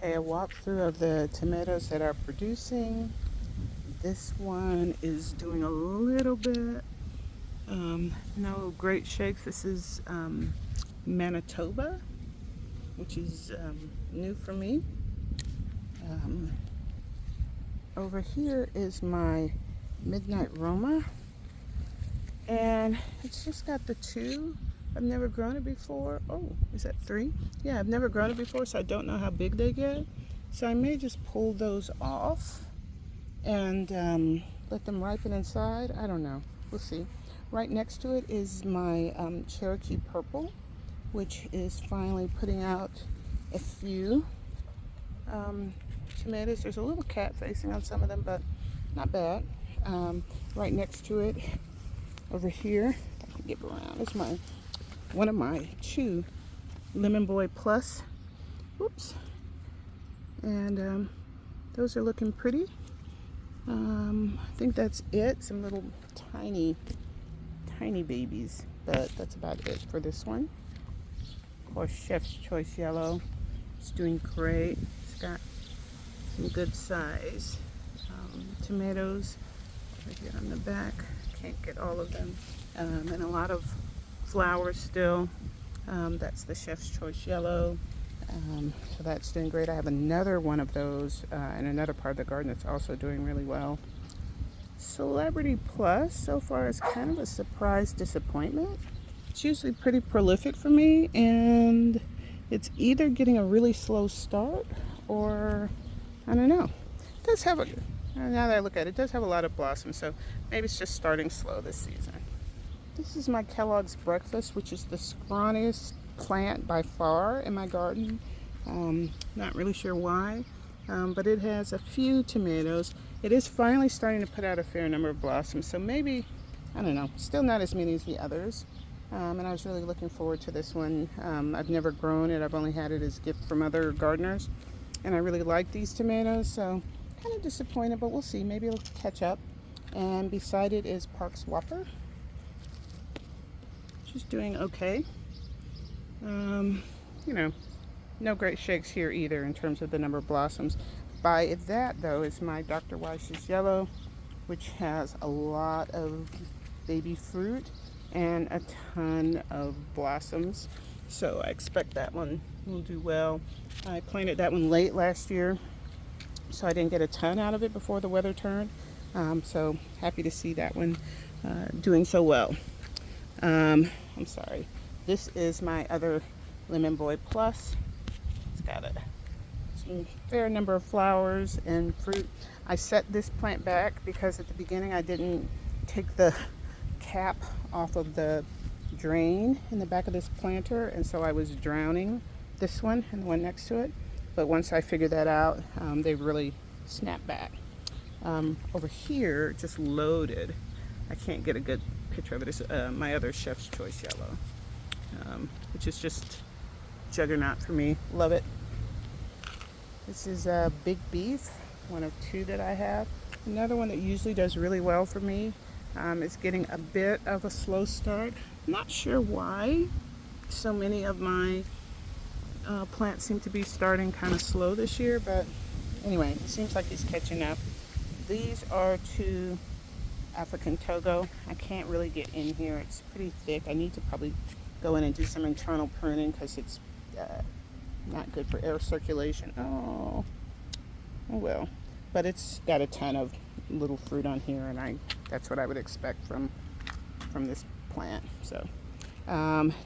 Okay, a walkthrough of the tomatoes that are producing. This one is doing a little bit. No great shakes. This is Manitoba, which is new for me. Um, Over here is my Midnight Roma, and it's just got the two. I've never grown it before. Oh, is that three? Yeah, I've never grown it before, so I don't know how big they get. So I may just pull those off and let them ripen inside. I don't know. We'll see. Right next to it is my Cherokee Purple, which is finally putting out a few tomatoes. There's a little cat facing on some of them, but not bad. Right next to it, over here, if I can get around, is one of my two Lemon Boy Plus. Oops. And those are looking pretty. I think that's it. Some little tiny babies, but that's about it for this one. Of course, Chef's Choice Yellow. It's doing great. It's got some good size tomatoes right here on the back. Can't get all of them. And a lot of flowers still. That's the Chef's Choice Yellow. So that's doing great. I have another one of those in another part of the garden that's also doing really well. Celebrity Plus so far is kind of a surprise disappointment. It's usually pretty prolific for me, and it's either getting a really slow start or I don't know. It does have now that I look at it, it does have a lot of blossoms, so maybe it's just starting slow this season. This is my Kellogg's Breakfast, which is the scrawniest plant by far in my garden. Not really sure why, but it has a few tomatoes. It is finally starting to put out a fair number of blossoms, so maybe, I don't know, still not as many as the others. And I was really looking forward to this one. I've never grown it. I've only had it as a gift from other gardeners, and I really like these tomatoes, so kind of disappointed, but we'll see. Maybe it'll catch up. And beside it is Parks Whopper. She's doing okay. You know, no great shakes here either in terms of the number of blossoms. By that, though, is my Dr. Weiss's Yellow, which has a lot of baby fruit and a ton of blossoms. So I expect that one will do well. I planted that one late last year, so I didn't get a ton out of it before the weather turned. So happy to see that one doing so well. I'm sorry. This is my other Lemon Boy Plus. It's got a fair number of flowers and fruit. I set this plant back because at the beginning I didn't take the cap off of the drain in the back of this planter, and so I was drowning this one and the one next to it. But once I figured that out, they really snapped back. Over here, just loaded. I can't get a good picture of it. It's my other Chef's Choice Yellow, which is just juggernaut for me. Love it. This is Big Beef, one of two that I have. Another one that usually does really well for me. It's getting a bit of a slow start. Not sure why so many of my plants seem to be starting kind of slow this year, but anyway, it seems like he's catching up. These are two African Togo. I can't really get in here. It's pretty thick. I need to probably go in and do some internal pruning because it's not good for air circulation. Oh well. But it's got a ton of little fruit on here, and that's what I would expect from this plant. So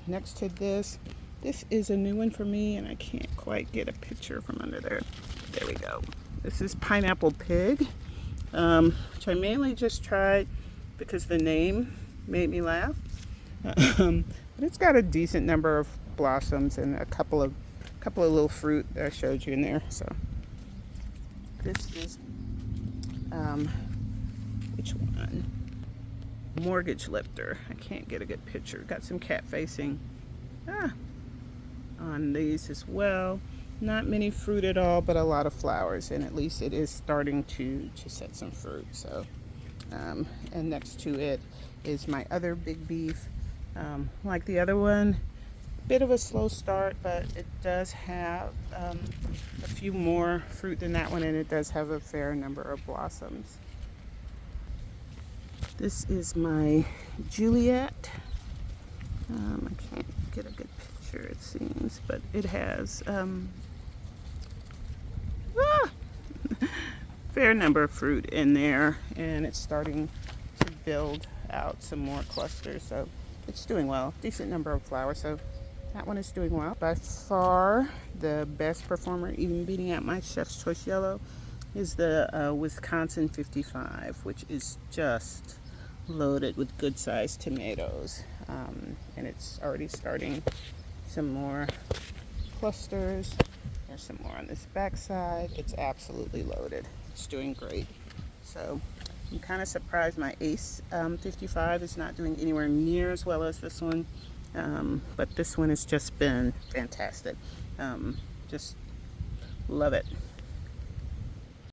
next to this is a new one for me, and I can't quite get a picture from under there. There we go. This is Pineapple Pig, which I mainly just tried because the name made me laugh. But it's got a decent number of blossoms and a couple of little fruit that I showed you in there. So this is which one? Mortgage Lifter. I can't get a good picture. Got some cat facing on these as well. Not many fruit at all, but a lot of flowers, and at least it is starting to set some fruit. So and next to it is my other Big Beef. Like the other one, bit of a slow start, but it does have a few more fruit than that one, and it does have a fair number of blossoms. This is my Juliet. I can't get a good picture, it seems, but it has fair number of fruit in there, and it's starting to build out some more clusters, so it's doing well. Decent number of flowers, so that one is doing well. By far the best performer, even beating out my Chef's Choice Yellow, is the Wisconsin 55, which is just loaded with good sized tomatoes, and it's already starting some more clusters. There's some more on this back side. It's absolutely loaded. It's doing great. So I'm kind of surprised my Ace 55 is not doing anywhere near as well as this one, but this one has just been fantastic. Just love it.